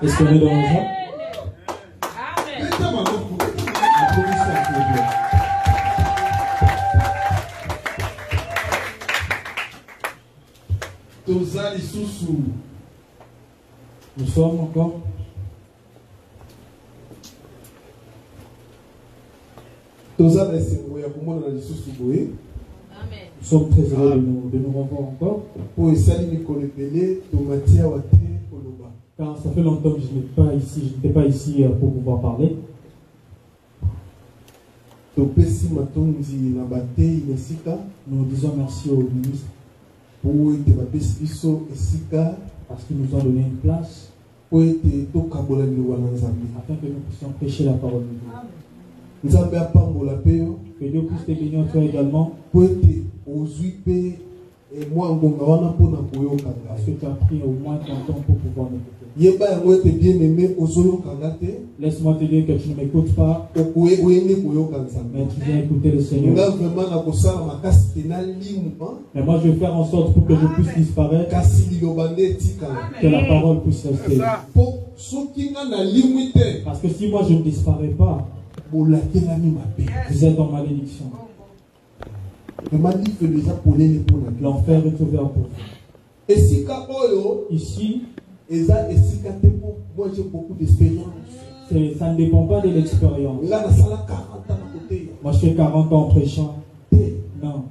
Est-ce qu'on est dans le joie? Nous sommes encore. Nous sommes très heureux de nous revoir encore. Car ça fait longtemps que je n'étais pas ici pour pouvoir parler. Nous disons merci au ministre parce qu'ils nous ont donné une place afin que nous puissions prêcher la parole de Dieu. Que Dieu puisse te bénir toi également. Parce que tu as pris au moins ton temps pour pouvoir m'écouter. Laisse-moi te dire que tu ne m'écoutes pas, mais tu viens écouter le Seigneur. Mais moi je vais faire en sorte pour que je puisse disparaître, que la parole puisse rester. Parce que si moi je ne disparais pas, vous êtes en malédiction. L'enfer est ouvert pour vous. Ici, moi j'ai beaucoup d'expérience. Ça ne dépend pas de l'expérience. Moi je fais 40 ans en prêchant. Non.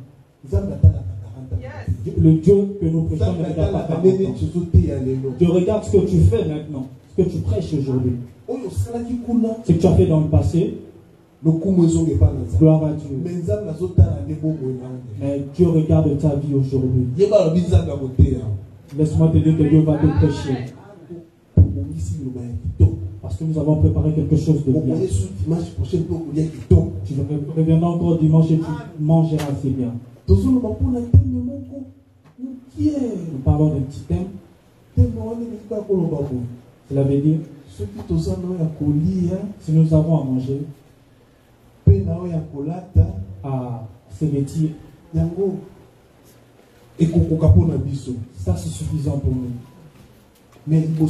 Le Dieu que nous prêchons ne regarde pas 40 ans. Je regarde ce que tu fais maintenant, ce que tu prêches aujourd'hui. Ce que tu as fait dans le passé. Gloire à Dieu. Mais Dieu regarde ta vie aujourd'hui. Laisse-moi te dire que Dieu va te prêcher. Parce que nous avons préparé quelque chose de bien. Tu reviendras encore dimanche et tu mangeras assez bien. Nous parlons d'un petit thème. Cela veut dire, si nous avons à manger, à se vêtir, ça c'est suffisant pour nous. Mais nous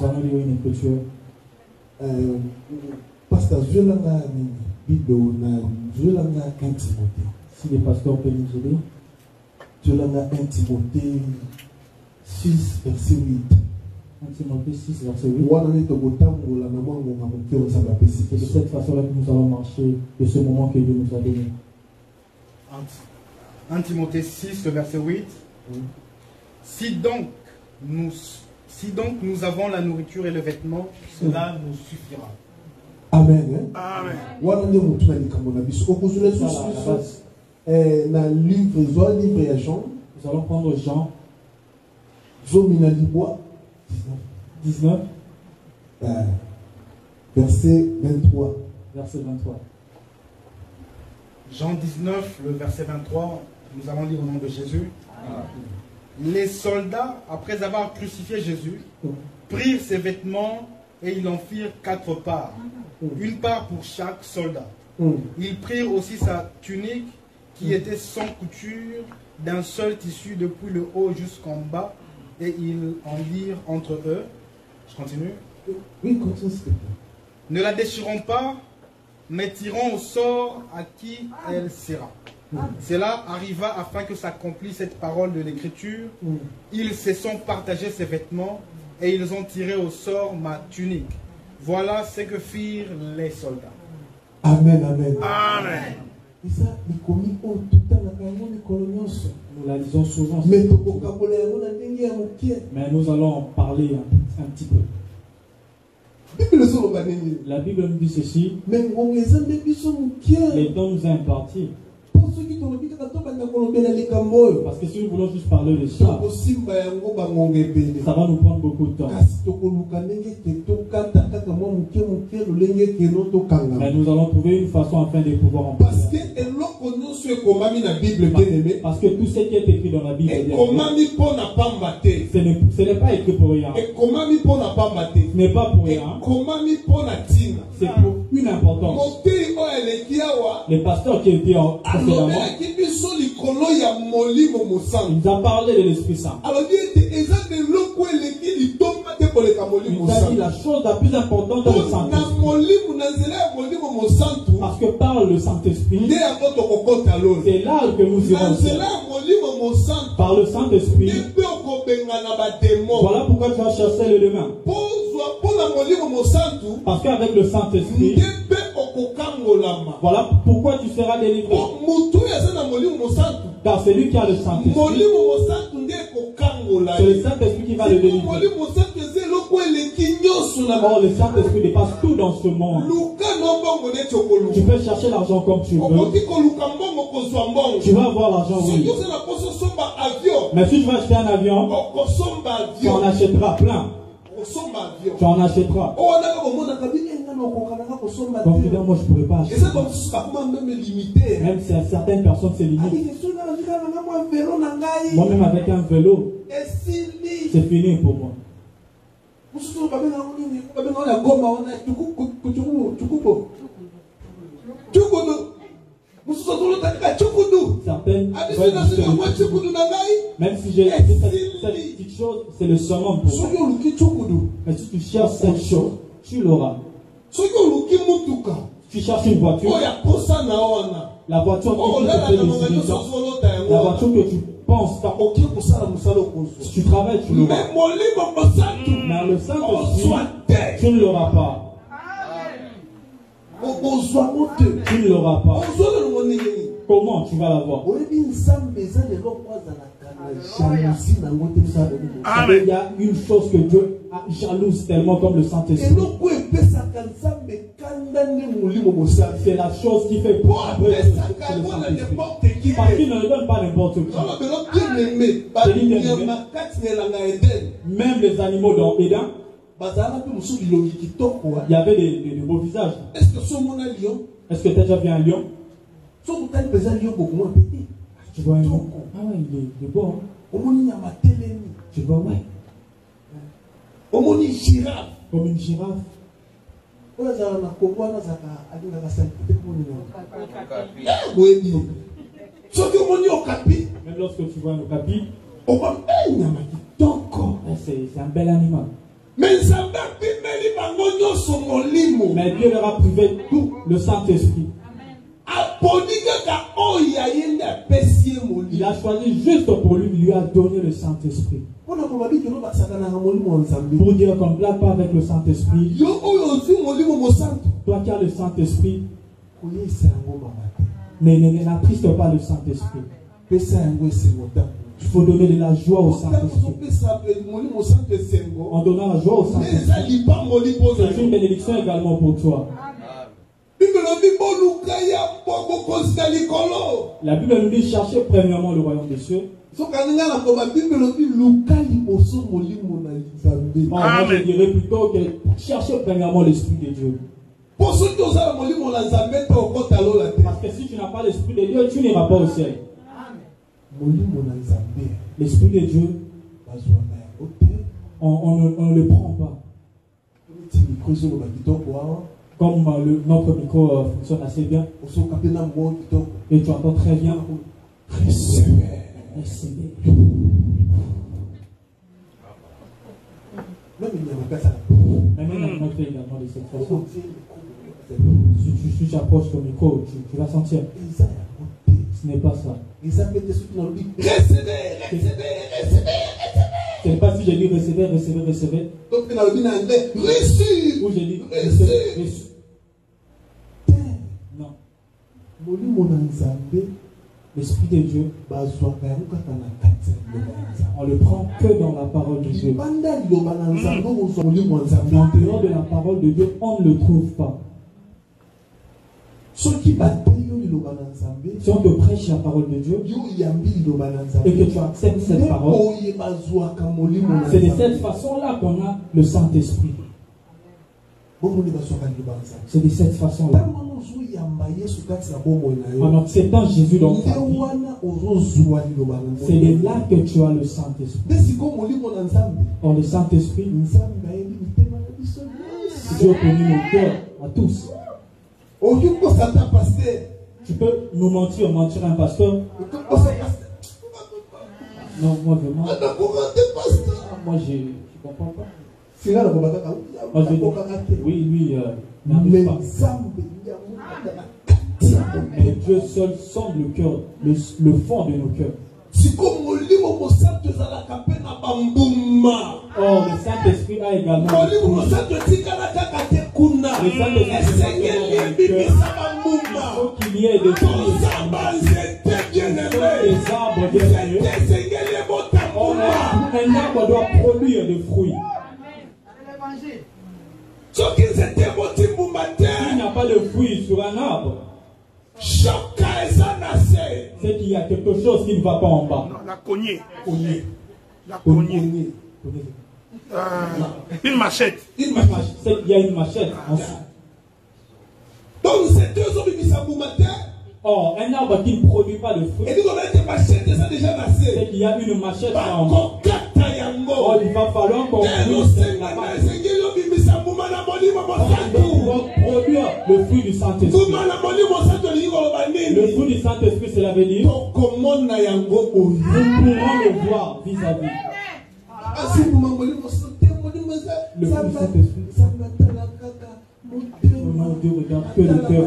allons lire une écriture. Si les pasteurs peuvent nous aider. 1 Timothée 6, verset 8. 1 Timothée 6, verset 8. C'est de cette façon-là que nous allons marcher de ce moment que Dieu nous a donné. 1 Timothée 6, verset 8. Si donc nous avons la nourriture et le vêtement, cela nous suffira. Amen. Amen. Nous allons prendre Jean 19, verset 23. Verset 23. Jean 19, le verset 23, nous allons lire au nom de Jésus. Les soldats, après avoir crucifié Jésus, prirent ses vêtements et ils en firent 4 parts, une part pour chaque soldat. Ils prirent aussi sa tunique qui était sans couture, d'un seul tissu depuis le haut jusqu'en bas, et ils en dirent entre eux. Je continue. Oui, continue. Ne la déchirons pas, mais tirons au sort à qui elle sera. Cela arriva afin que s'accomplisse cette parole de l'Écriture. Ils se sont partagés ses vêtements et ils ont tiré au sort ma tunique. Voilà ce que firent les soldats. Amen, amen. Amen. Nous la lisons souvent. Mais nous allons en parler un petit peu. La Bible nous dit ceci. Les dons nous ont impartis. Parce que si nous voulons juste parler de ça, ça va nous prendre beaucoup de temps. Mais nous allons trouver une façon afin de pouvoir en parler. Parce que tout ce qui est écrit dans la Bible, ce n'est pas écrit pour rien. Ce n'est pas pour rien. C'est pour une importance. Les pasteurs qui étaient précédemment, ils ont parlé de l'Esprit Saint. Il a dit la chose la plus importante dans le Saint-Esprit. Parce que par le Saint-Esprit, c'est là que nous irons. Par le Saint-Esprit, voilà pourquoi tu vas chercher le demain. Parce qu'avec le Saint-Esprit, voilà pourquoi tu seras délivré. Car celui qui a le Saint-Esprit, c'est le Saint-Esprit qui va le délivrer. Or, le Saint-Esprit dépasse tout dans ce monde. Tu peux chercher l'argent comme tu veux. Tu vas avoir l'argent, oui. Mais si tu vas acheter un avion, tu en achèteras plein. Tu en achèteras. Donc, évidemment, moi, je ne pourrais pas acheter. Même si certaines personnes se limitent. Moi-même, avec un vélo, c'est fini pour moi. Certaines, même si j'ai cette petite chose, c'est le summum pour moi. Mais si tu cherches cette chose, tu l'auras. Tu cherches une voiture, la voiture que tu penses, si tu travailles, tu l'auras. Mais le Saint-Esprit, tu ne l'auras pas. Tu ne l'auras pas. Comment tu vas l'avoir? Il y a une chose que Dieu jalouse tellement comme le Saint-Esprit. C'est la chose qui fait pour le Saint-Esprit. Parce qu'il ne le donne pas n'importe qui. Même les animaux dans Éden, il y avait des beaux visages. Est-ce que tu as déjà vu un lion? Tu vois un lion? Ah ouais, il est beau. Hein? Tu vois, ouais. Comme une girafe. Même lorsque tu vois un okapi, c'est un bel animal. Mais Dieu leur a privé tout le Saint-Esprit. Il a choisi juste pour lui, il lui a donné le Saint-Esprit. Pour dire qu'on ne blague pas avec le Saint-Esprit. Toi qui as le Saint-Esprit, n'attriste pas le Saint-Esprit. Il faut donner de la joie au Saint-Esprit. En donnant la joie au Saint-Esprit, c'est une bénédiction également pour toi. La Bible nous dit chercher premièrement le royaume des cieux. Moi je dirais plutôt que chercher premièrement l'Esprit de Dieu. Parce que si tu n'as pas l'Esprit de Dieu, tu n'iras pas au ciel. L'Esprit de Dieu, on ne le prend pas. Comme notre micro fonctionne assez bien, et tu entends très bien, recevez. Même on fait également de cette façon. Si tu approches ton micro, tu vas sentir. Ce n'est pas ça. Ce n'est pas si j'ai dit recevez. Ou j'ai dit recevez. Non. L'Esprit de Dieu, on le prend que dans la parole de Dieu. En dehors de la parole de Dieu, on ne le trouve pas. Si on te prêche la parole de Dieu et que tu acceptes cette parole, c'est de cette façon-là qu'on a le Saint-Esprit. C'est de cette façon-là. En acceptant Jésus dans ta vie, c'est de là que tu as le Saint-Esprit. Or, le Saint-Esprit, Dieu connaît nos cœurs à tous. Tu peux nous mentir à un pasteur. Non, moi vraiment. Moi je comprends pas. Moi, oui, lui, n'arrive pas. Mais Dieu seul sonde le cœur, le fond de nos cœurs. Oh, le Saint-Esprit a également le Saint-Esprit faut qu'il y ait des fruits, des arbres de Dieu. Un arbre doit produire des fruits. S'il n'y a pas de fruits sur un arbre, c'est qu'il y a quelque chose qui ne va pas en bas. La cognée. La cognée. Une machette. Il y a une machette ensuite. Donc ces deux hommes qui s'aboumatent. Or, un arbre qui ne produit pas de fruits, c'est qu'il y a une machette là en bas. Oh, il va falloir qu'on puisse produire le fruit du Saint-Esprit. Le fruit du Saint-Esprit, cela veut dire nous pourrons le voir vis-à-vis. Le fruit du Saint-Esprit. Non, Dieu regarde que le cœur.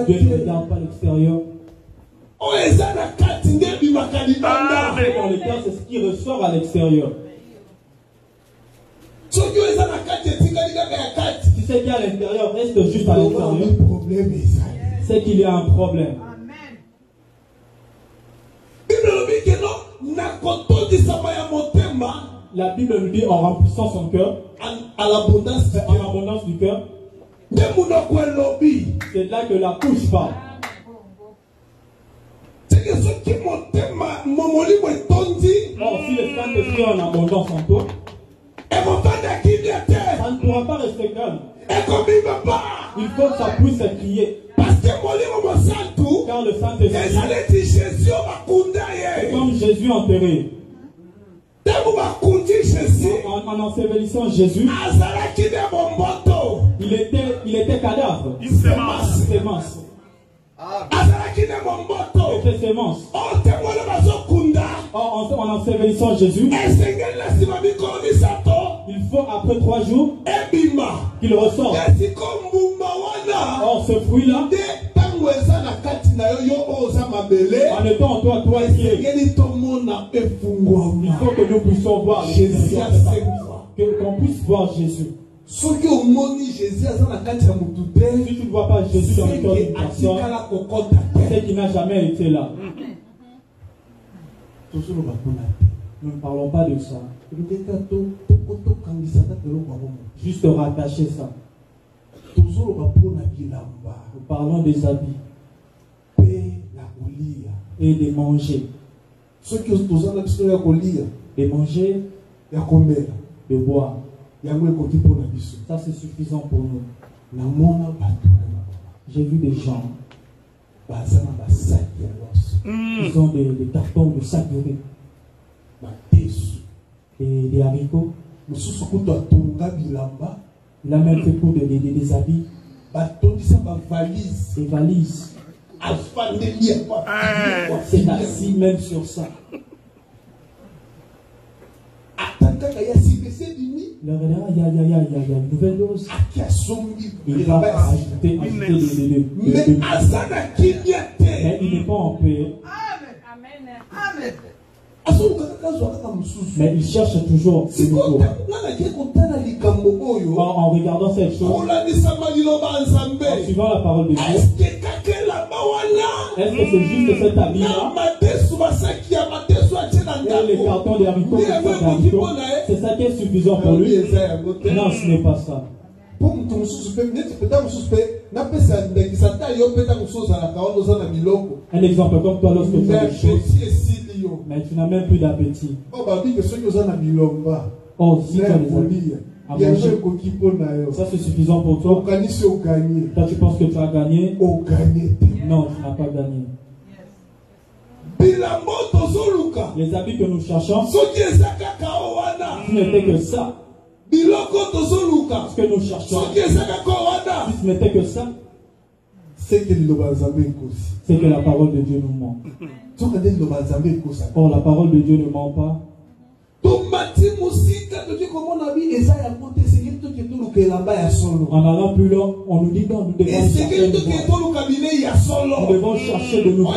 Dieu ne regarde pas l'extérieur. Dans le cœur, c'est ce qui ressort à l'extérieur. Si c'est qu'il y a à l'intérieur, reste juste à l'extérieur. C'est qu'il y a un problème. La Bible nous dit en remplissant son cœur, en abondance du cœur, c'est là que la bouche parle. Or, si le Saint-Esprit est en abondance en toi, ça ne pourra pas rester calme. Il faut que ça puisse crier. Car le Saint-Esprit, c'est comme Jésus enterré. En ensevelissant Jésus, il était cadavre. Une sémence. Il était sémence. En ensevelissant Jésus, il faut après 3 jours qu'il ressorte. Or ce fruit-là, en étant en toi qui est, il faut que nous puissions voir qu'on puisse voir Jésus. Si tu ne vois pas Jésus dans le cœur d'une personne, c'est qu'il n'a jamais été là. Nous ne parlons pas de ça. Juste rattacher ça. Nous parlons des habits et de manger. De manger, de boire. Ça c'est suffisant pour nous. J'ai vu des gens, ils ont des cartons de sacs de riz, des haricots. Il a même fait pour des habits, des valises. C'est assis même sur ça. Il y a une nouvelle dose. Il va ajouter des mais il n'est pas en paix. Mais il cherche toujours de nouveau. En regardant cette chose, en suivant la parole de Dieu, est-ce que c'est juste cet habit-là? Et les cartons de haricots, c'est ça qui est suffisant pour lui? Non, ce n'est pas ça. Un exemple comme toi lorsque tu as des choses, mais tu n'as même plus d'appétit. Oh, si tu as des habits, Ça c'est suffisant pour toi. Toi tu penses que tu as gagné. Non, tu n'as pas gagné. Les habits que nous cherchons, ce n'était que ça. Ce que nous cherchons, ce n'était que ça. C'est que la parole de Dieu nous ment. Or la parole de Dieu ne ment pas. En allant plus loin, on nous dit que nous devons chercher de nouveaux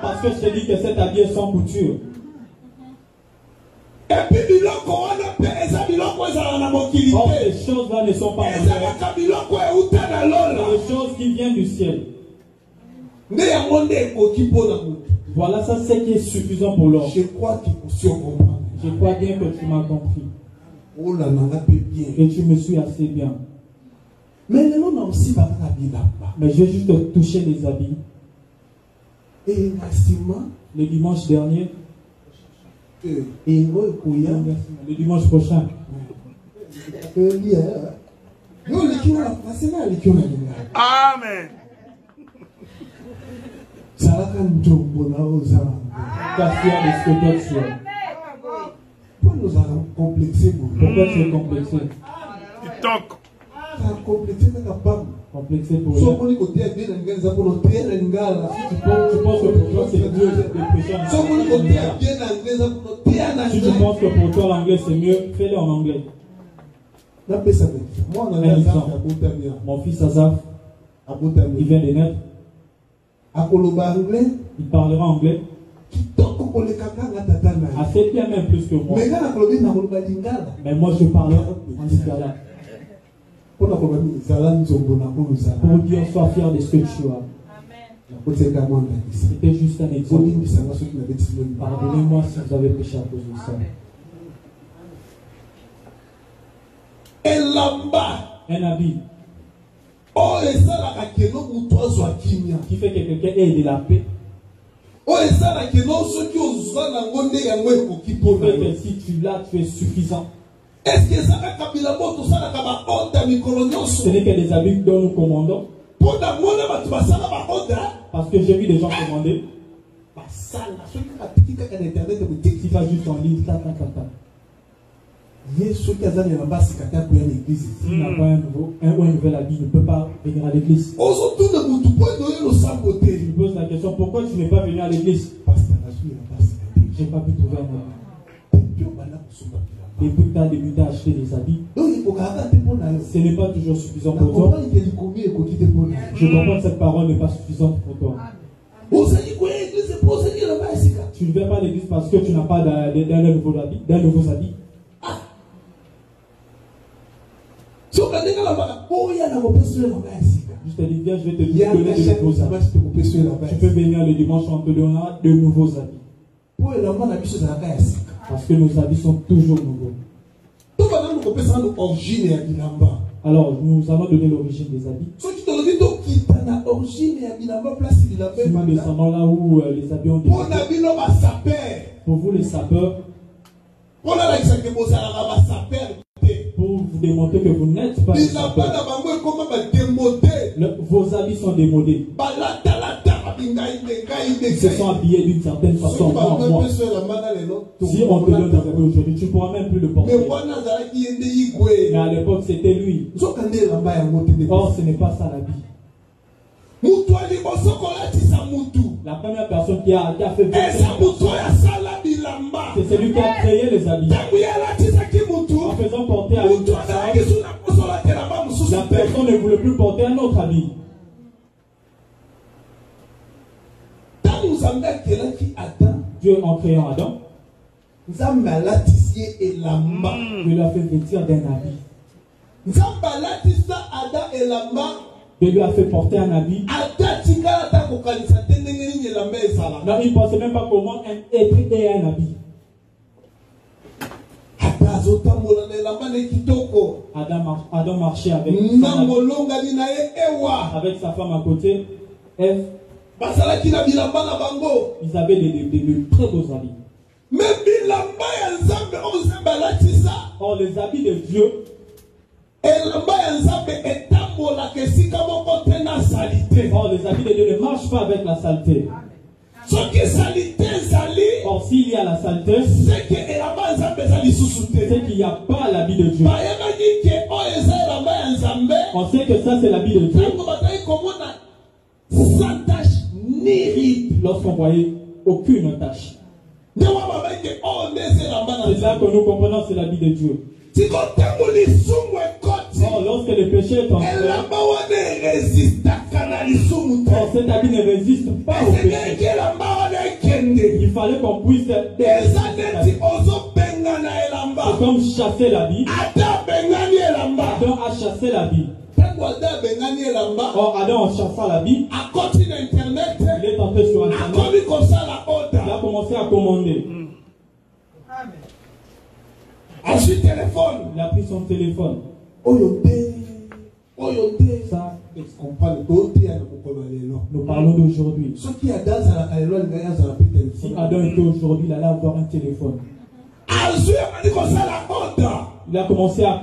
parce que je te dis que cet habit est sans couture. Et puis, les choses-là ne sont pas les choses qui viennent du ciel. Voilà, ça c'est qui est suffisant pour l'homme. Je crois Je crois bien que tu m'as compris. Et tu me suis assez bien. Mais je vais juste toucher les habits. Et le dimanche dernier. Le dimanche prochain. Amen. Sois fier de ce que toi tu es. Pourquoi nous allons complexer? Pourquoi tu es complexé? Complexé pour rien. Tu penses que pour toi c'est mieux de prêcher en anglais. Si tu penses que pour toi l'anglais c'est mieux, fais-le en anglais. Mon fils Azaf, il vient de naître. Il parlera anglais. Assez bien même plus que moi. Mais moi je parle en lingala. Pour dire sois fier de ce que tu as. C'était juste un exemple. Pardonnez-moi si vous avez péché à cause de ça. Un habit qui fait que quelqu'un ait de la paix. Qui fait que si tu l'as, tu es suffisant. Ce n'est que des habits dont nous commandons. Parce que j'ai vu des gens commander. Si tu vas juste en ligne, s'il n'a pas un nouvel habit, il ne peut pas venir à l'église. Je me pose la question, pourquoi tu n'es pas venu à l'église? Je n'ai pas pu trouver un habit. Et puis tu as débuté à acheter des habits. Ce n'est pas toujours suffisant pour toi. Je comprends que cette parole n'est pas suffisante pour toi. Tu ne viens pas à l'église parce que tu n'as pas d'un nouveau habit. Je te dis, viens, je vais te donner de nouveaux habits. Tu peux venir le dimanche, on te donnera de nouveaux habits. Parce que nos habits sont toujours nouveaux. Alors, nous allons donner l'origine des habits. Si nous descendons là où les habits ont été. Pour vous, les sapeurs. Pour vous démontrer que vous n'êtes pas des sapeurs. Vos habits sont démodés. Ils se sont habillés d'une certaine façon. Si on te donne des habits aujourd'hui, tu ne pourras même plus le porter. Mais à l'époque, c'était lui. Or, ce n'est pas ça l'habit. La première personne qui a fait c'est celui qui a créé les habits. En faisant porter à une personne, la personne ne voulait plus porter un autre habit. Dieu, en créant Adam, Dieu l'a fait vêtir d'un habit. Dieu lui a fait porter un habit. Non, il ne pensait même pas comment être et un habit. Adam marchait avec sa femme à côté. Ève. Ils avaient des très beaux habits. Or, les habits de Dieu, or, les habits de Dieu ne marchent pas avec la saleté. Or, s'il y a la saleté, c'est qu'il n'y a pas l'habit de Dieu. On sait que ça c'est l'habit de Dieu. Sans tache ni ride. Lorsqu'on voyait aucune tache. C'est là que nous comprenons c'est l'habit de Dieu. Oh, lorsque le péché est entré, cet habit ne résiste pas au péché. Il fallait qu'on puisse c'est comme chasser l'habit. Adam a chassé l'habit. Or, Adam en chassant l'habit, il est entré sur Internet. Il a commencé à commander. Ensuite, téléphone. Il a pris son téléphone. Ça, nous parlons d'aujourd'hui. Si Adam était aujourd'hui, il allait avoir un téléphone. Il a commencé à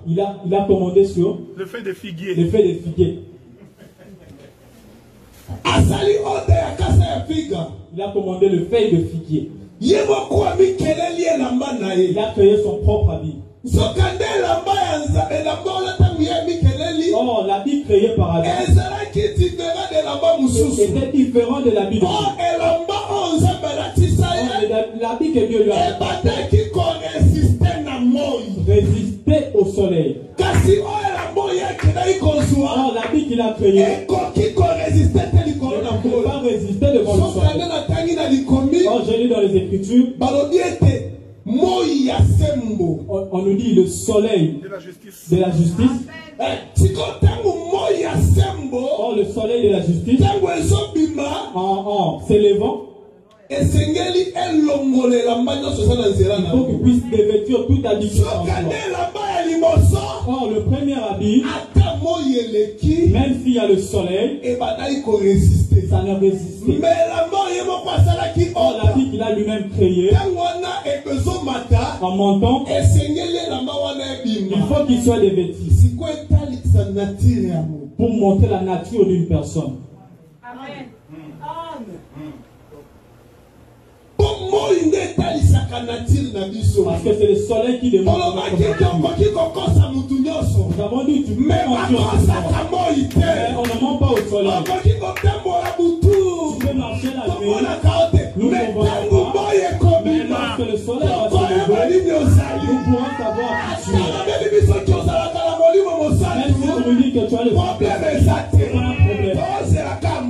il a commandé sur le fait de figuier. Le fait de figuier. Il a commandé le fait de figuier. Il a créé son propre habit. Oh, l'habit créé par Adam était différent de l'habit de Dieu. L'habit que Dieu lui a résister au soleil. Oh, l'habit qu'il a créé ne peut pas résister devant le soleil. Oh, je lis dans les Écritures. On nous dit le soleil de la justice. Oh, le soleil de la justice en s'élevant. Il faut qu'il puisse dévêtir toute habitude en soi. Or, le premier habit, même s'il y a le soleil, ça ne résiste pas. Or, l'habit qu'il a lui-même créé, en montant, il faut qu'il soit dévêti pour montrer la nature d'une personne. Amen. Parce que c'est le soleil qui démontre notre nature. Nous avons dit tu peux mentir, mais on ne ment pas au soleil. Tu peux marcher la nuit, nous ne voyons pas, mais lorsque le soleil va se lever, nous pourrons savoir qui tu es. Même si tu me dis que tu as le problème, c'est pas un problème.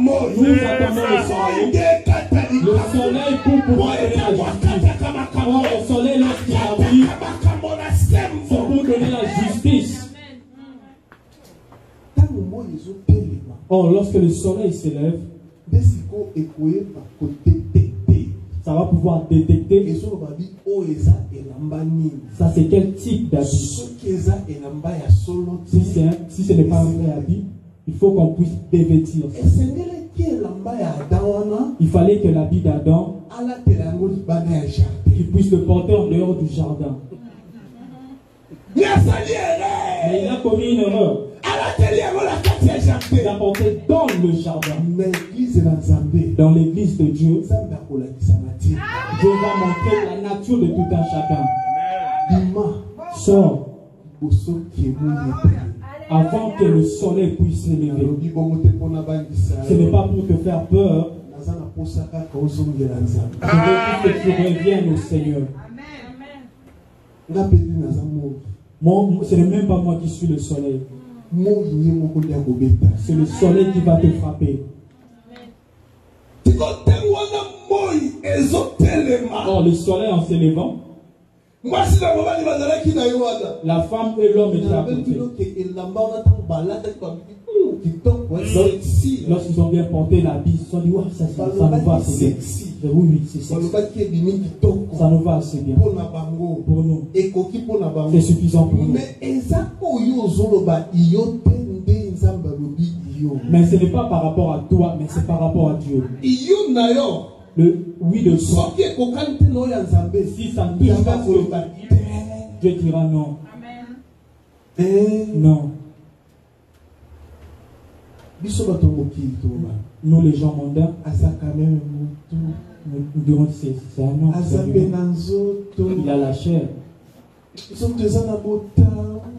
Nous attendons le soleil. Le soleil pour pouvoir donner la justice. Or, le soleil, lorsqu'il arrive, c'est pour donner la justice. Or, lorsque le soleil s'élève, ça va pouvoir détecter ça c'est quel type d'habit. Si ce n'est pas un vrai habit, il faut qu'on puisse dévêtir. Il fallait que l'habit d'Adam qu'il puisse le porter en dehors du jardin. Mais il a commis une erreur. Il a porté dans le jardin. Dans l'église de Dieu, Dieu va montrer la nature de tout un chacun. Sors avant que le soleil puisse s'élever. Ce n'est pas pour te faire peur. Je veux que tu reviennes au Seigneur. Ce n'est même pas moi qui suis le soleil. C'est le soleil qui va te frapper. Or, le soleil en s'élevant, la femme et l'homme étaient à côté. Lorsqu'ils ont bien porté l'habit, ils se sont dit, ouais, ça nous va, c'est oui, oui, c'est ça. Ça nous va assez bien. Pour nous. C'est suffisant pour nous. Mais ce n'est pas par rapport à toi, mais c'est par rapport à Dieu. Le oui de toi. Si ça ne touche pas Dieu, Dieu dira non. Non. Nous les gens mondains, nous dirons c'est un homme. Il a la chair.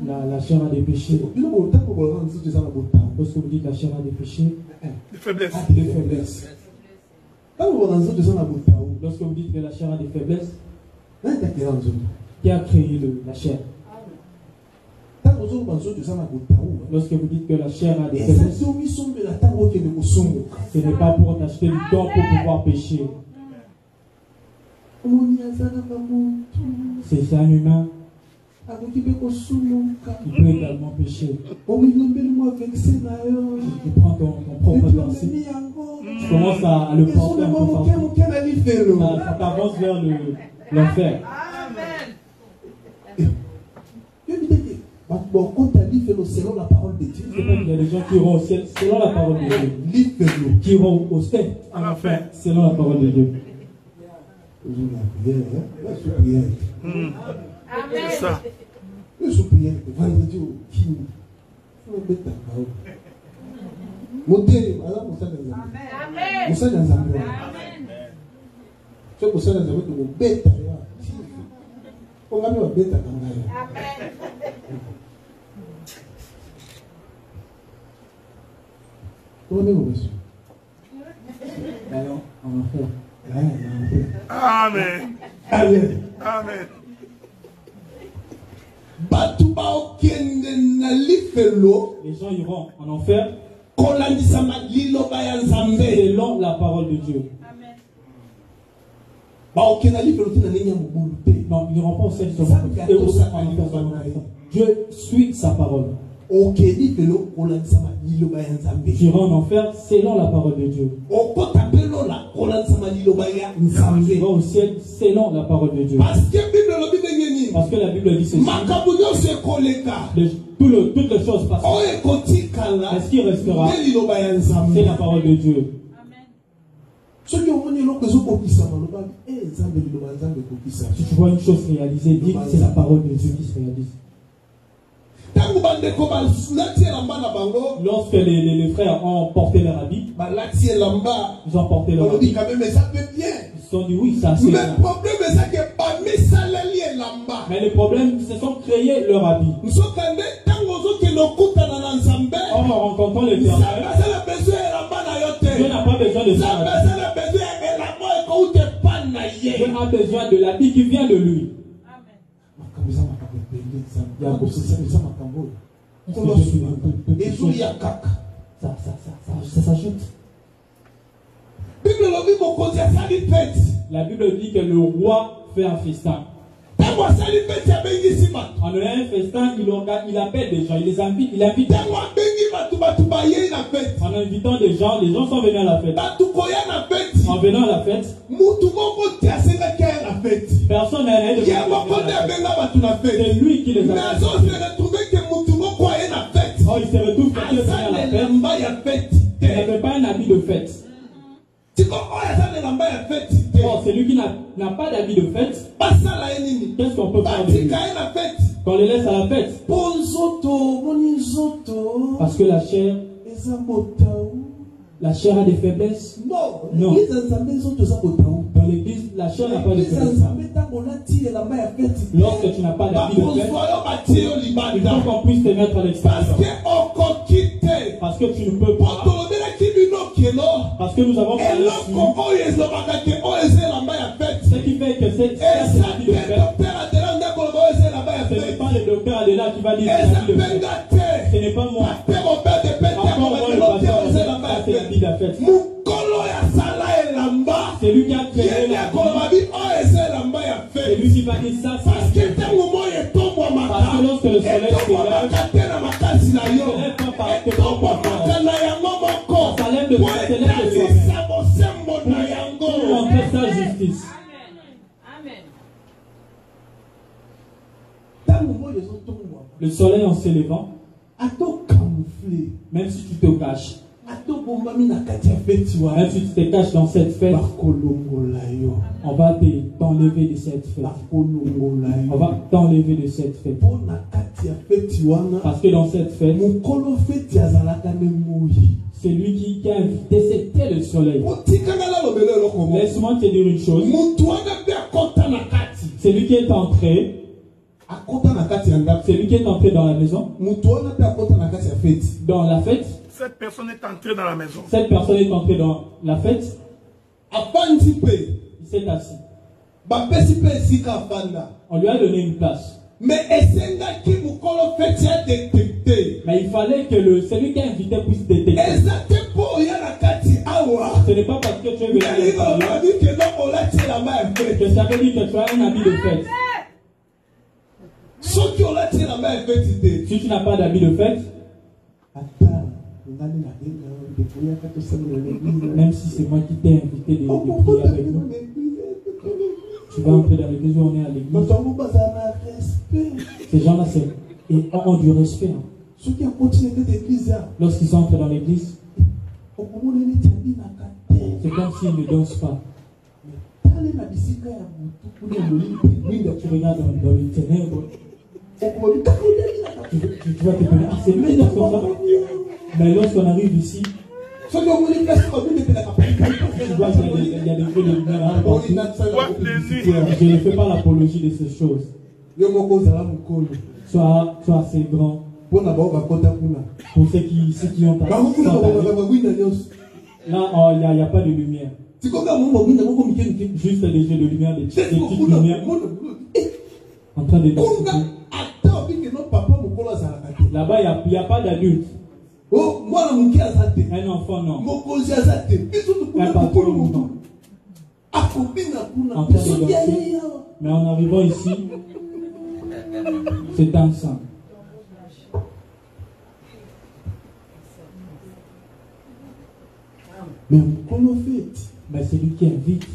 La chair a des péchés. Lorsque vous dites la chair a des péchés, des faiblesses. Des faiblesses. Lorsque vous dites que la chair a des faiblesses, qui a créé la chair? Lorsque vous dites que la chair a des faiblesses, ce n'est pas pour t'acheter du temps pour pouvoir pécher. C'est un humain. Il peut également pécher. Tu prends ton propre pensée. Tu commences à le porter un peu partout. Ça t'avance vers l'enfer. Selon la parole de Dieu. C'est pas qu'il y a des gens qui iront au ciel selon la parole de Dieu. Qui iront au ciel en enfer selon la parole de Dieu. C'est ça. Amen. Amen. Amen. Les gens iront en enfer selon la parole de Dieu. Non, ils n'iront pas au ciel selon Dieu suit sa parole. Ils iront en enfer selon la parole de Dieu. Ils iront au ciel selon la parole de Dieu. Parce que la Bible dit ceci. Toutes les choses passent. Est-ce qu'il restera? C'est la parole de Dieu. Si tu vois une chose réalisée, dis que c'est la parole de Dieu qui se réalise. Lorsque les frères ont porté leur habit, ils ont porté leur habit. Ils se sont dit oui, ça c'est bien. Mais le problème, ils se sont créés leur habit. En rencontrant l'Éternel, Dieu n'a pas besoin de ça. Dieu a besoin de l'habit qui vient de lui. Ça s'ajoute. La Bible dit que le roi fait un festin. En un festin, il appelle des gens, il les invite, il invite. En invitant des gens, les gens sont venus à la fête. En venant à la fête, personne n'a rien de c'est lui qui les a invités. Oh, il se retrouve quand il est venu à la fête. Il n'avait pas un habit de fête. Oh, c'est lui qui n'a pas d'habit de fête. Qu'est-ce qu'on peut faire de lui? Qu'on les laisse à la fête. Parce que la chair a des faiblesses. Non. Dans l'église, la chair n'a pas de faiblesses. Lorsque tu n'as pas d'habit de fête, il faut qu'on puisse te mettre à l'extérieur. Parce que tu ne peux pas. Parce que nous avons parlé ce qui fait que c'est l'habit de fête. Ce n'est pas le docteur Adela qui va dire c'est l'habit de fête. Ce n'est pas moi. Encore moi le pasteur, c'est l'habit de fête. C'est lui qui a créé la vie. C'est lui qui va dire ça. Parce que lorsque le soleil se lève, il se lève pas parce que ton ça lève de soi-même. Pour montrer ça Le soleil en s'élevant, même si tu te caches, même si tu te caches dans cette fête, on va t'enlever de cette fête. On va t'enlever de cette fête. Parce que dans cette fête, c'est lui qui a invité, c'était le soleil. Laisse-moi te dire une chose. C'est lui qui est entré. C'est lui qui est entré dans la maison. Dans la fête. Cette personne est entrée dans la maison. Cette personne est entrée dans la fête. Il s'est assis. On lui a donné une place. Mais il fallait que celui qui a invité puisse détecter. Ce n'est pas parce que tu es venu que ça veut dire que tu as un habit de fête. Si tu n'as pas d'habit de fête, même si c'est moi qui t'ai invité de prier avec nous, tu vas entrer dans l'église où on est à l'église. Ces gens-là ont du respect. Lorsqu'ils entrent dans l'église, c'est comme s'ils ne dansent pas. Tu regardes dans les ténèbres. Tu vas te dire, ah, c'est mieux d'être comme ça. Mais lorsqu'on arrive ici, tu vois qu'il y a des feux de lumière. Je ne fais pas l'apologie de ces choses. Sois assez grand. Pour ceux qui ont là, il n'y a pas de lumière. Juste des jeux de lumière, des petites lumières. En train de danser. Là-bas, il n'y a pas d'adulte. Un enfant, non. Un patron, non. En train de danser. Mais en arrivant ici, c'est ensemble. Mais c'est lui qui invite.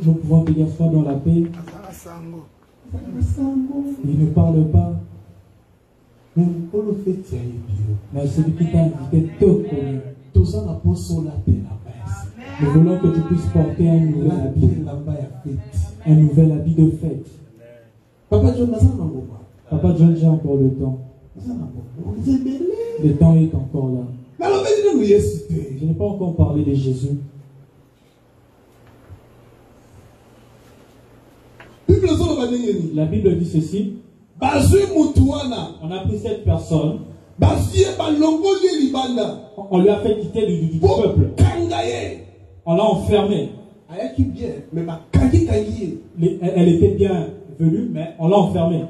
Nous pouvons te dire soit dans la paix. Il ne parle pas. Mais celui qui t'a invité te connaît. Nous voulons que tu puisses porter un nouvel habit. Un nouvel habit de fête. Papa John, j'ai encore le temps. Le temps est encore là. Je n'ai pas encore parlé de Jésus. La Bible dit ceci. On a pris cette personne. On lui a fait quitter du peuple. On l'a enfermée. Elle était bien venue, mais on l'a enfermée.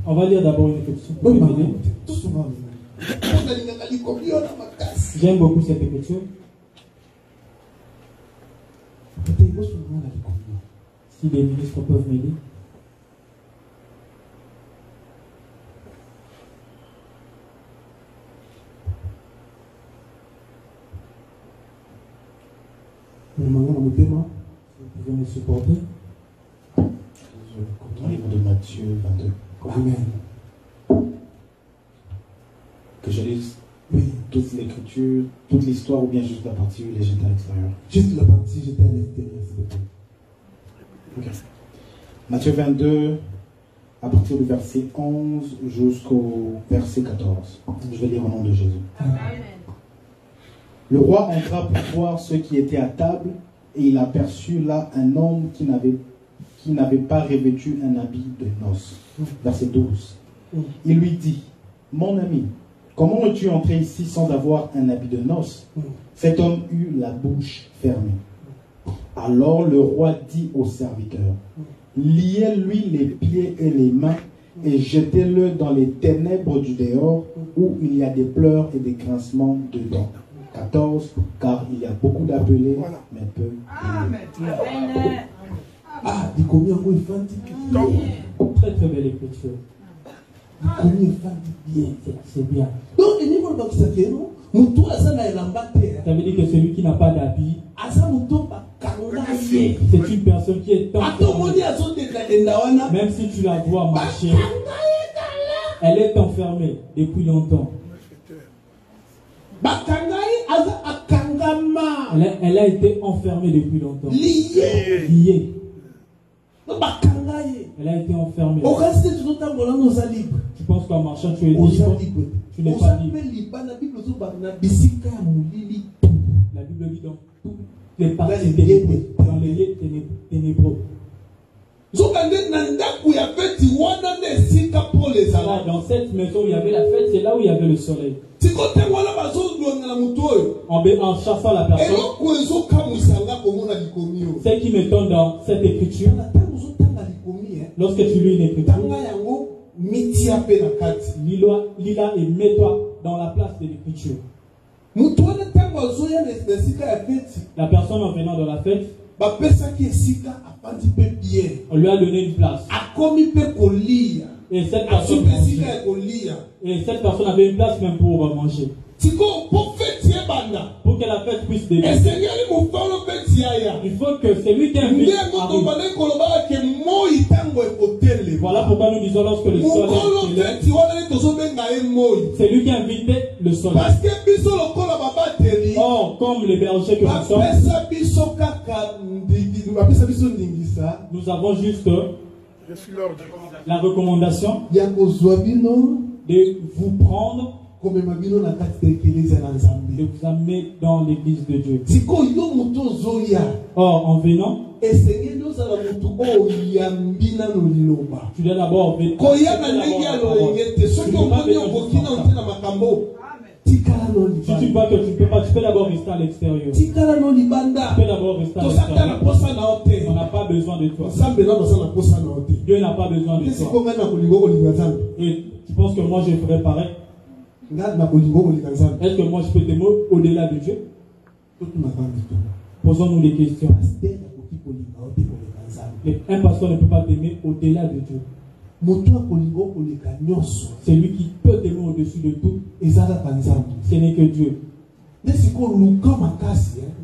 On va lire d'abord une écriture. J'aime beaucoup cette écriture. Si les ministres peuvent m'aider. Vous pouvez me supporter. Dans le livre de Matthieu 22. Amen. Que je lise toute l'écriture, toute l'histoire, ou bien juste la partie où il est jeté à l'extérieur? Juste la partie jetée à l'extérieur, s'il vous plaît. Okay. Matthieu 22, à partir du verset 11 jusqu'au verset 14. Je vais lire au nom de Jésus. Amen. Le roi entra pour voir ceux qui étaient à table, et il aperçut là un homme qui n'avait pas revêtu un habit de noces. Verset 12. Il lui dit, mon ami, comment es-tu entré ici sans avoir un habit de noces? Cet homme eut la bouche fermée. Alors le roi dit au serviteur, liez-lui les pieds et les mains et jetez-le dans les ténèbres du dehors où il y a des pleurs et des grincements de dents. 14. Car il y a beaucoup d'appelés, mais peu d'élus. Dis combien vous très très belle écriture. C'est bien. Donc, il n'y a pas de ça veut dire que celui qui n'a pas d'habit, liée. C'est une personne qui est enfermée. Même si tu la vois marcher, elle est enfermée depuis longtemps. Elle a été enfermée depuis longtemps. Liée. Elle a été enfermée. Tu penses qu'en marchant tu es libre? Tu n'es pas libre. La Bible dit dans toutes les parties ténébreuses, dans les lieux ténébreux. Dans cette maison où il y avait la fête, c'est là où il y avait le soleil. En chassant la personne, ce qui m'étonne dans cette écriture, lorsque tu lis une écriture, lis-la et mets-toi dans la place de l'écriture. La personne en venant de la fête, on lui a donné une place. Et cette personne avait une place même pour manger. Pour que la fête puisse débuter, il faut que celui qui invite arrive. Voilà pourquoi nous disons lorsque le soleil c'est lui qui a invité le soleil. Or, comme les bergers que nous sommes, nous avons juste la recommandation de vous prendre, de vous amener dans l'église de Dieu. Or, en venant, tu dois d'abord venir. Si tu vois que tu ne peux pas, tu peux d'abord rester à l'extérieur. Tu peux d'abord rester à l'extérieur. On n'a pas besoin de toi. Dieu n'a pas besoin de toi. Et tu penses que moi je ferai pareil? Est-ce que moi je peux t'aimer au-delà de Dieu? Posons-nous des questions. Un pasteur ne peut pas t'aimer au-delà de Dieu. C'est lui qui peut t'aimer au-dessus de tout. Ce n'est que Dieu.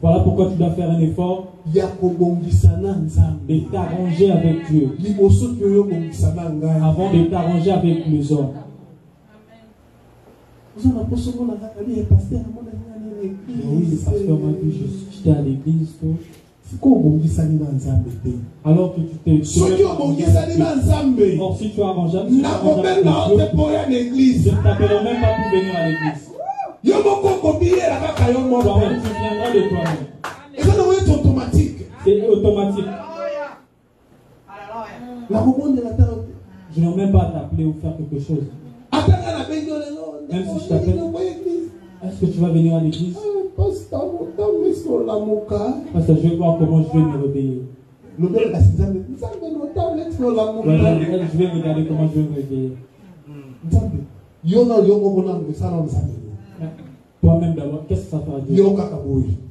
Voilà pourquoi tu dois faire un effort de t'arranger avec Dieu avant de t'arranger avec les hommes. Oui, le pasteur m'a dit, j'étais à l'église. Alors que tu t'es... Or, si tu as arrangé avec Dieu, je ne t'appellerai même pas pour venir à l'église. Toi-même, tu viendras de toi-même. C'est automatique. Je n'ai même pas à t'appeler ou faire quelque chose. Même si je t'appelle, est-ce que tu vas venir à l'église? Parce que je vais voir comment je vais me réveiller. Voilà, je vais regarder comment je vais me réveiller. Toi-même d'abord, qu'est-ce que ça fera Dieu?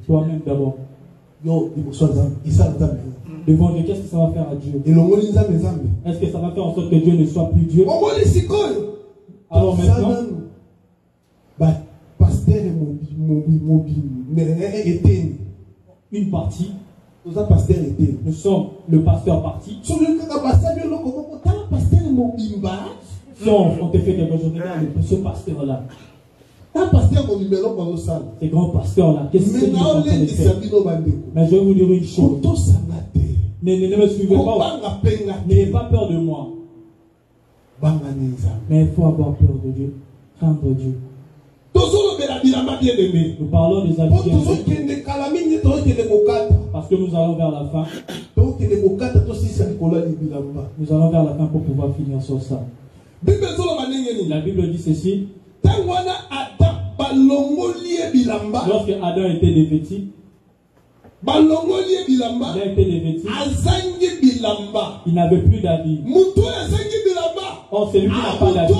Toi-même d'abord. Devant Dieu, qu'est-ce que ça va faire à Dieu? Est-ce que ça va faire en sorte que Dieu ne soit plus Dieu? Alors maintenant, une partie, nous sommes le pasteur parti. Si on te fait quelque chose, regarde ce pasteur-là. Ces grands pasteurs-là, qu'est-ce que c'est qu'ils sont en train de faire? Mais je vais vous dire une chose. Ne me suivez pas. N'ayez pas peur de moi. Mais il faut avoir peur de Dieu. Craindre Dieu. Nous parlons des habitudes. Parce que nous allons vers la fin. Nous allons vers la fin pour pouvoir finir sur ça. La Bible dit ceci. Lorsque Adam était dévêtu, il n'avait plus d'habit. Or, c'est lui qui n'a pas d'habit.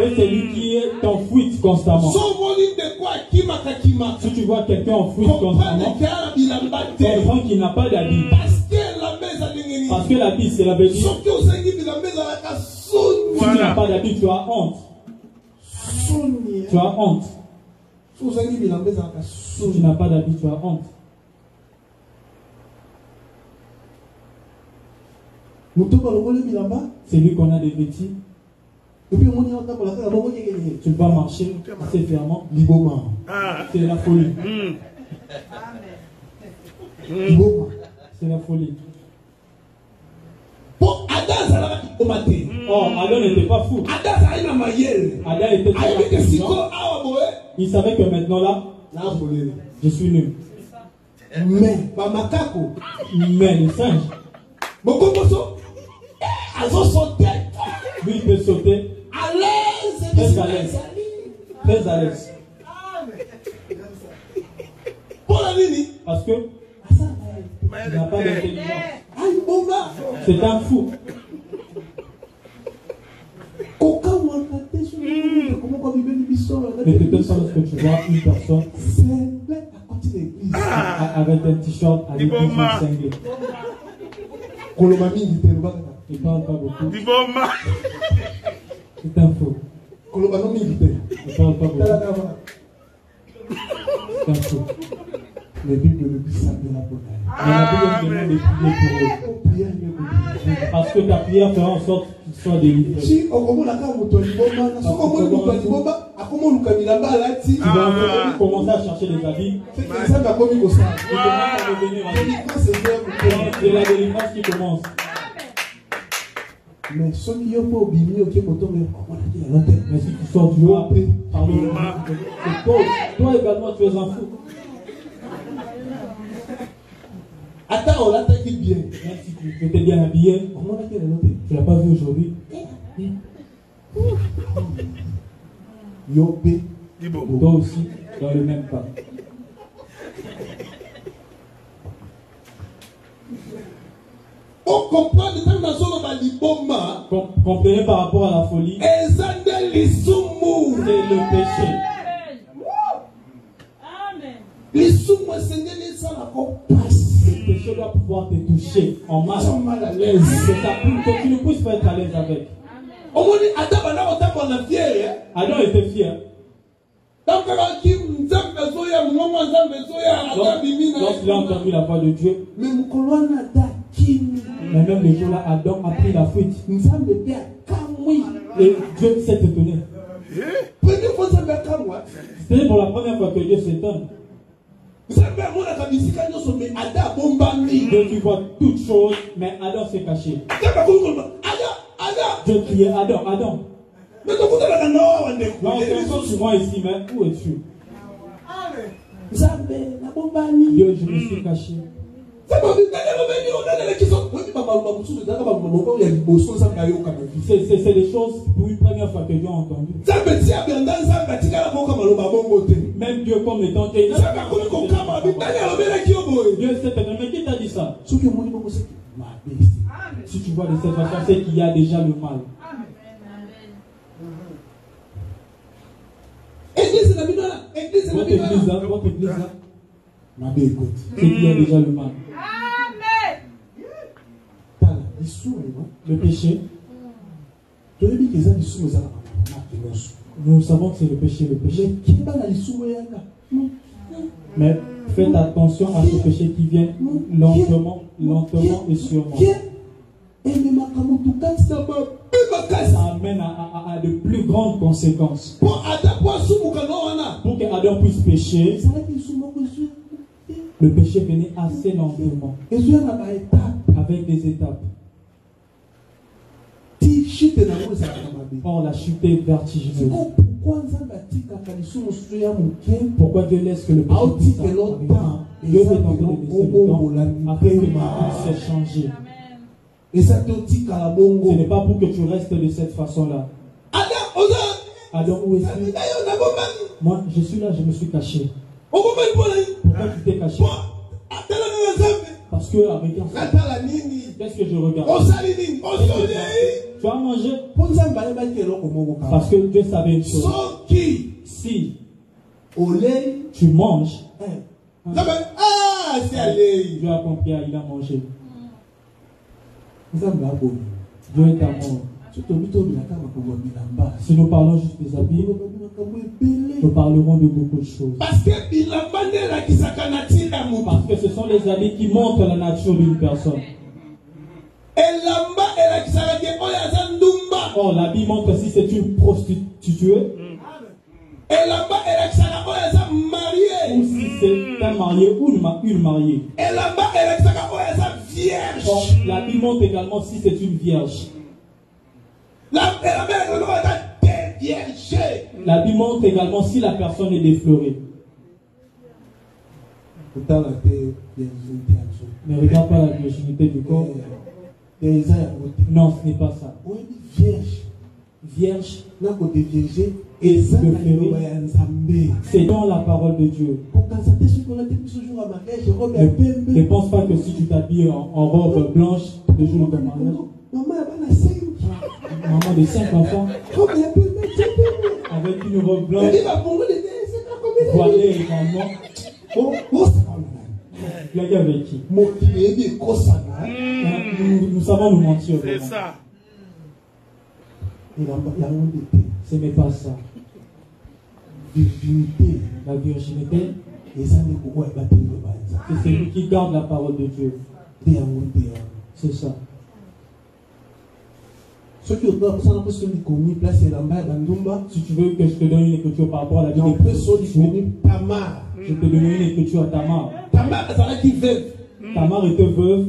Et c'est lui qui est en fuite constamment. Si tu vois quelqu'un en fuite constamment, comprends qu'il n'a pas d'habit. Parce que l'habit, c'est la bêtise. Si tu n'as pas d'habit, tu as honte. Tu as honte. Si tu n'as pas d'habit, tu as honte. C'est lui qu'on a dévêti. Tu vas marcher assez fermement. C'est la folie. C'est la folie. Oh, Adam n'était pas fou. Adam était très intelligent. Il savait que maintenant là, je suis nul. Mais le singe, lui, il peut sauter très à l'aise. Très à l'aise. Parce que il n'a pas d'intelligence. C'est un fou. Mais peut-être ça lorsque tu vois une personne avec un t-shirt avec une cinglée. Il parle pas beaucoup. C'est un fou. Il parle pas beaucoup. C'est un fou. Les Bibles le disent ça de la bataille. Mais la Bible demande de prier pour eux. Parce que ta prière fera en sorte qu'ils soient délivrés. Si on commence à commencer à chercher des habits. Il commence à revenir à Dieu. C'est la délivrance qui commence. Mais ceux qui ont pas obéi, qui ont mais si tu sors du haut après, pardon, toi également tu es un fou. Attends, on l'attaque bien. Même si tu étais bien habillé, tu ne l'as pas vu aujourd'hui. Yopé. Toi aussi, dans le même pas. On comprend de temps dans son liboma. Comprenez par rapport à la folie. C'est le péché. Les sous-moi, Seigneur, les ça va passer. Le péché doit pouvoir te toucher en masse. Mal à l'aise. C'est ça, pour que tu ne puisses pas être à l'aise avec. Adam était fier. Lorsqu'il a entendu la voix de Dieu, mais même le jour-là, Adam a pris la fuite. Et Dieu s'est étonné. C'était pour la première fois que Dieu s'étonne. Dieu tu vois toutes choses, mais Adam s'est caché. Dieu criait Adam, Adam. Non, c'est encore souvent ici, mais où es-tu? Dieu, je me suis caché. C'est des choses pour une première fois que Dieu a entendu. Même Dieu comme étant Dieu s'est étonné. Mais qui t'a dit ça? Si tu vois de cette façon, c'est qu'il y a déjà le mal. Votre église là, c'est qu'il y a déjà le mal. Le péché. Nous savons que c'est le péché, mais faites attention à ce péché qui vient lentement et sûrement. Ça amène à de plus grandes conséquences. Pour que Adam puisse pécher, le péché venait assez lentement, avec des étapes. Or, la chute est vertigineuse. Pourquoi Dieu laisse que le péché puisse arriver? Dieu veut tenter de laisser le temps afin que tu puisses changer. Ce n'est pas pour que tu restes de cette façon-là. Adam, où es-tu? Moi, je suis là, je me suis caché. Pourquoi tu t'es caché? Parce que, regarde, qu'est-ce que je regarde? Tu as mangé? Parce que Dieu savait une chose. Si tu manges, Dieu a compris, il a mangé. Dieu est amour. Si nous parlons juste des habits, nous parlerons de beaucoup de choses. Parce que ce sont les habits qui montrent la nature d'une personne. Oh, l'habit montre si c'est une prostituée. Ou si c'est un marié ou une mariée. Oh, l'habit montre également si c'est une vierge. L'habit montre également si la personne est déflorée. Mais regarde pas la virginité du corps. Non, ce n'est pas ça. Vierge. Et c'est dans la parole de Dieu. Ne pense pas que si tu t'habilles en robe blanche le jour de ton mariage, maman de 5 enfants, avec une robe blanche, voilée également, blague avec qui? Nous savons nous mentir. C'est ça. Ce n'est pas ça. La virginité, c'est celui qui garde la parole de Dieu. C'est ça. Si tu veux que je te donne une écriture par rapport à la vie de je te donne une écriture à Tamar. Tamar était veuve.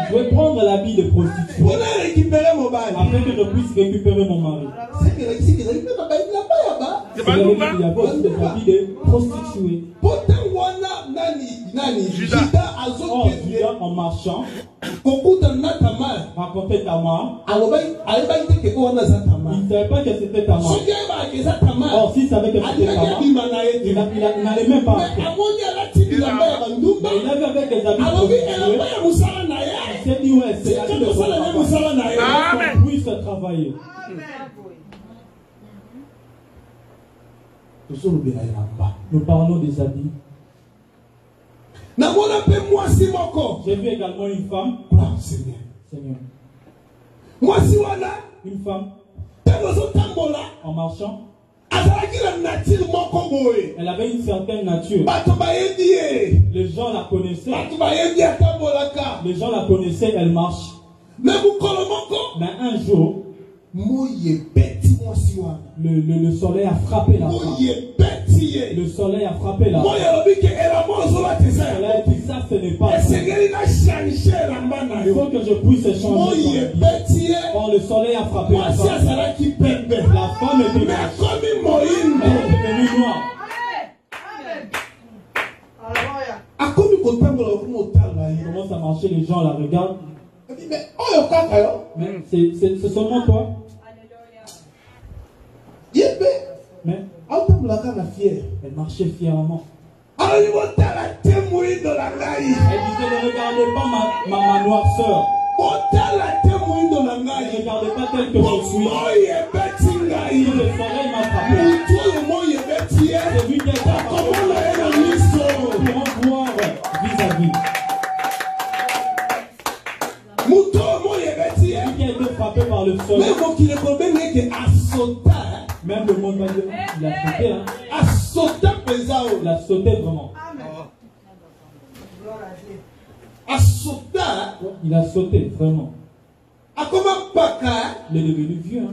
Je vais prendre l'habit de prostituée afin que je puisse récupérer mon mari. Il y a aussi des habits de prostituée. Judas en marchant racontait Tamar. Il ne savait pas que c'était Tamar. Or, s'il savait que c'était Tamar, il n'allait même pas. Mais il avait avec des habits prostitués. Il s'est dit, ouais, c'est l'habit de prostituée. Qu'on puisse travailler. Nous parlons des habits. J'ai vu également une femme. Seigneur. Une femme. En marchant. Elle avait une certaine nature. Les gens la connaissaient. Les gens la connaissaient, elle marche. Mais un jour, le soleil a frappé la femme. Le soleil a frappé la femme. Le soleil a dit ça, ce n'est pas ça. Il faut que je puisse changer. Or, le soleil a frappé la femme. La femme était blanche. Elle est devenue noire. Comment ça marchait, les gens la regardent. Mais c'est seulement toi. Mais elle marchait fièrement. Elle disait, ne regardez pas ma noirceur. Ne regardez pas tel que je suis. Si le soleil m'a frappé, c'est lui qui a frappé. Pour en voir vis-à-vis. Celui qui a été frappé par le soleil. Même le monde va dire, il a sauté là. Il a sauté vraiment. Il a sauté vraiment. Il est devenu vieux.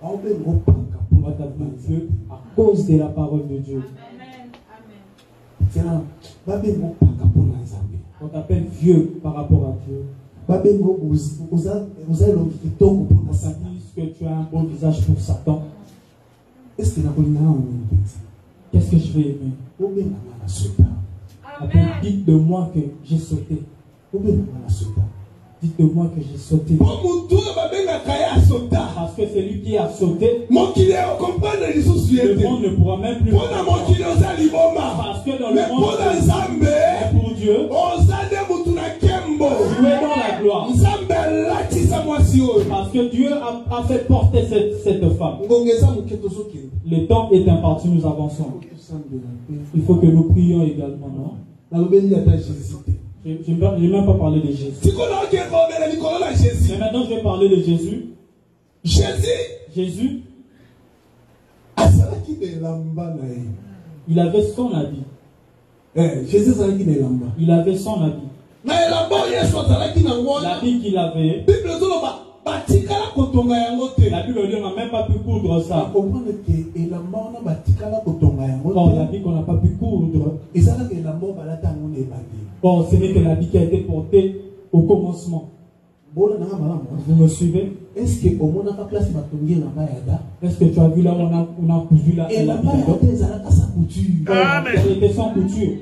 On va t'appeler vieux à cause de la parole de Dieu. On t'appelle vieux par rapport à Dieu. Que tu as un beau visage pour Satan. Qu'est-ce que je vais aimer? Dites de moi que j'ai sauté. Dites de moi que j'ai sauté. Parce que c'est lui qui a sauté. Le monde ne pourra même plus. Parce que dans le monde, mais pour Dieu, tu es dans la gloire. Parce que Dieu a fait porter cette femme. Le temps est imparti, nous avançons. Il faut que nous prions également, non? Je n'ai même pas parlé de Jésus. Mais maintenant, je vais parler de Jésus. Jésus, il avait son habit. Jésus azalaki na elamba. Il avait son habit. Na elamba Yesu azalaki na ngwana. L'habit qu'il avait. Bible ezoloba batikala kotonga yango te. La Bible n'a même pas pu coudre ça. Comprendre que elamba wana batikala kotonga yango te. Or l'habit qu'on n'a pas pu coudre. Ezalaka elamba balata yango na ebandi. Or ce n'est que l'habit qui a été porté au commencement. Vous me suivez? Est-ce que au moins on a place batongi elamba yada? Est-ce que tu as vu là où on a cousu la elamba yada ezalaka sa couture. Amen. Elle était sans couture.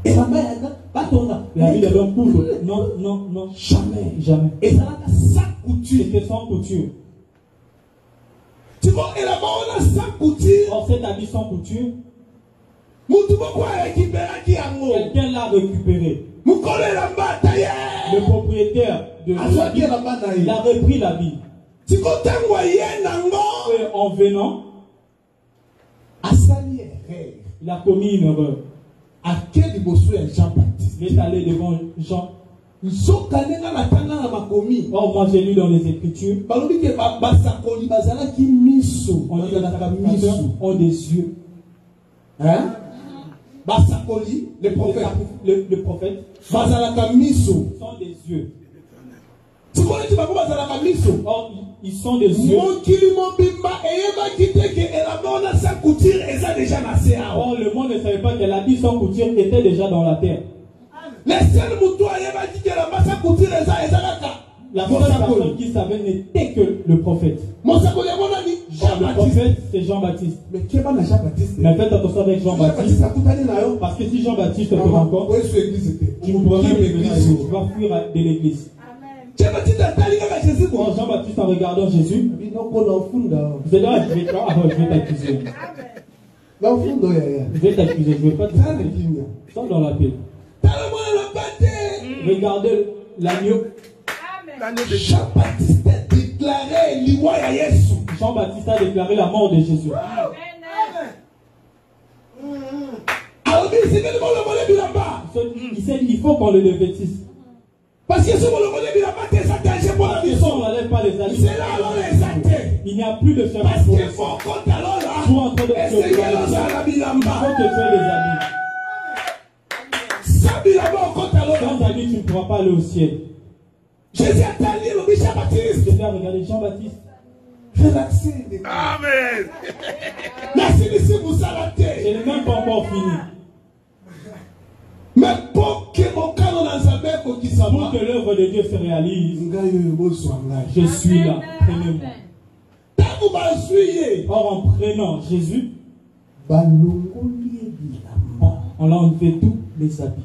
Elamba yada batonga. La Bible avait un coudre. Non, non, non. Jamais. Jamais. Ezalaka sa couture. C'était sans couture. Tu vois, elamba on a sans couture. Or cet habit sans couture, quelqu'un l'a récupéré. Le propriétaire de l'habit, il a repris l'habit. Et en venant, il a commis une erreur. Il est allé devant Jean. Or, moi j'ai lu dans les Écritures, on dit que les ont des yeux. Hein? Basakoli, le prophète, sont des yeux. Or, ils sont des yeux. Or, le monde ne savait pas que l'habit sans couture était déjà dans la terre. La seule personne qui savait n'était que le prophète. Le prophète, c'est Jean-Baptiste. Mais faites attention avec Jean-Baptiste. Parce que si Jean-Baptiste te rencontre, tu ne pourras même venir, tu vas fuir de l'église. Jean-Baptiste, en regardant Jésus, je vais t'accuser. Je vais t'accuser, je ne vais pas t'accuser. Sors dans la paix. Regardez l'agneau. Jean-Baptiste a déclaré Jean-Baptiste a déclaré la mort de Jésus. Il faut qu'on le dévêtisse. Parce que si on n'enlève pas les habits, il n'y a plus de chemin pour le sang. Tout en train de tuer les habits. Il faut que tu aies les habits. Sans habits, tu ne pourras pas aller au ciel. Jésus a dit le Jean-Baptiste. Je vais regarder Jean-Baptiste. Amen. Je n'ai même pas encore fini. Mais pour que l'œuvre de Dieu se réalise, je suis là. Prenez-moi. Or, en prenant Jésus, on a enlevé tous les habits.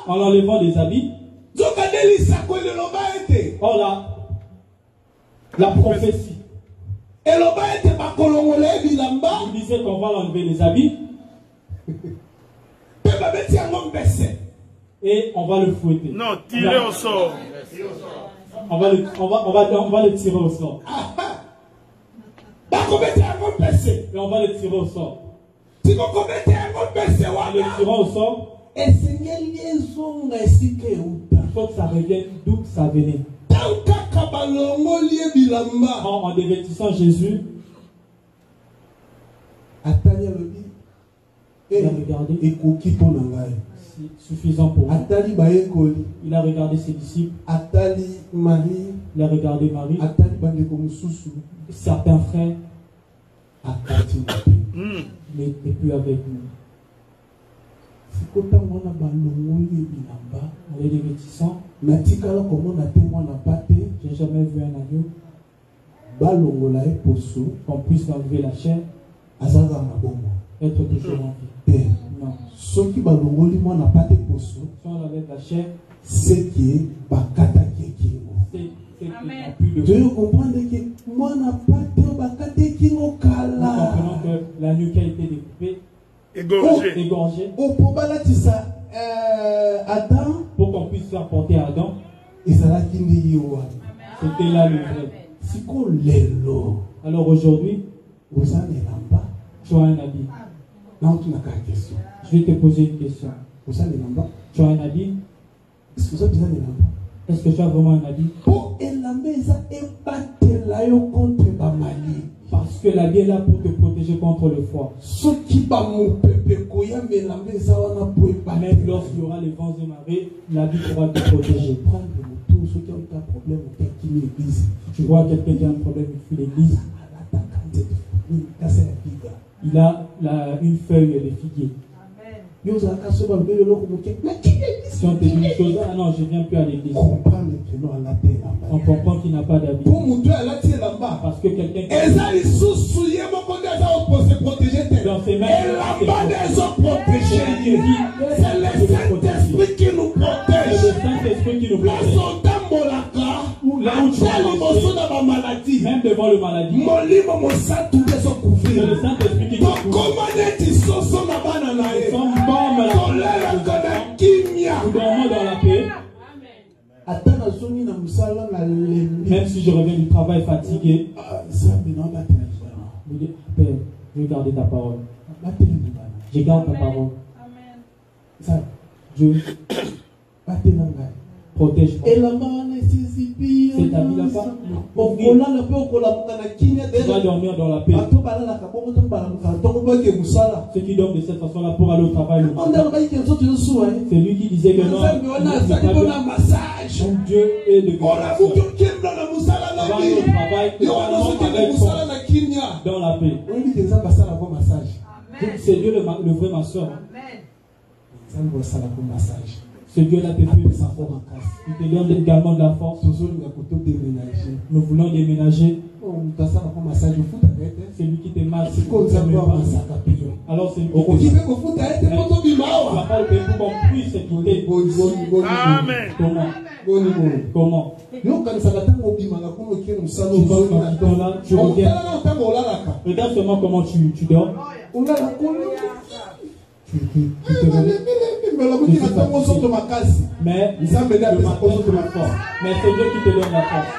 En enlevant des habits, or la prophétie, vous disiez qu'on va enlever les habits et on va le fouetter. Non, tirer au sort. On va le tirer au sort. Et on va le tirer au sort. En le tirant au sort, il faut que ça revienne d'où ça venait. En dévêtissant Jésus, il a regardé. C'est suffisant pour lui. Il a regardé ses disciples. Il a regardé Marie. Certains frères. Il n'était plus avec nous. En les dévêtissant, j'ai jamais vu un agneau qu'on puisse enlever la chair, être toujours en vie. Non. Si on enlève la chair, c'est qu'il n'y a plus de vie. Nous comprenons que l'agneau qui a été découpé, égorgé, pour qu'on puisse faire porter à Adam, c'était là le vrai. Alors aujourd'hui, tu as un habit. Je vais te poser une question. Tu as un habit? Est-ce que tu as vraiment un habit? Parce Parce que l'habit est là pour te protéger contre le froid. Même lorsqu'il y aura les vents et marées, l'habit pourra te protéger. Tu vois quelqu'un qui a un problème, il fuit l'église. Il a une feuille de figuier. Si on te dit une chose, ah non, je ne viens plus à l'église. On comprend qu'il n'a pas d'habit. Parce que quelqu'un qui dans ses mains, c'est le Saint-Esprit qui nous protège. C'est le Saint-Esprit qui nous protège. Là où tu es maladie, même devant le maladie, c'est le Saint-Esprit qui nous couvre. Nous dormons dans la paix. Même si je reviens du travail fatigué, Père, je vais garder ta parole. Je garde ta parole. Dieu, protège-moi. C'est ta vie là-bas. Tu vas dormir dans la paix. Ceux qui dorment de cette façon-là pour aller au travail. C'est lui qui disait que non. Mon Dieu est de grâce. Va au travail dans la paix. C'est Dieu le vrai masseur. Ce Dieu-là te fait sa force. Il te donne également de la force. Nous voulons déménager. C'est lui qui te masse. Alors c'est lui qui te masse. Tu vas pas le payer pour qu'on puisse écouter. Amen. Comment? Tu reviens. Regarde seulement comment tu dors. Mais c'est Dieu qui te donne la force.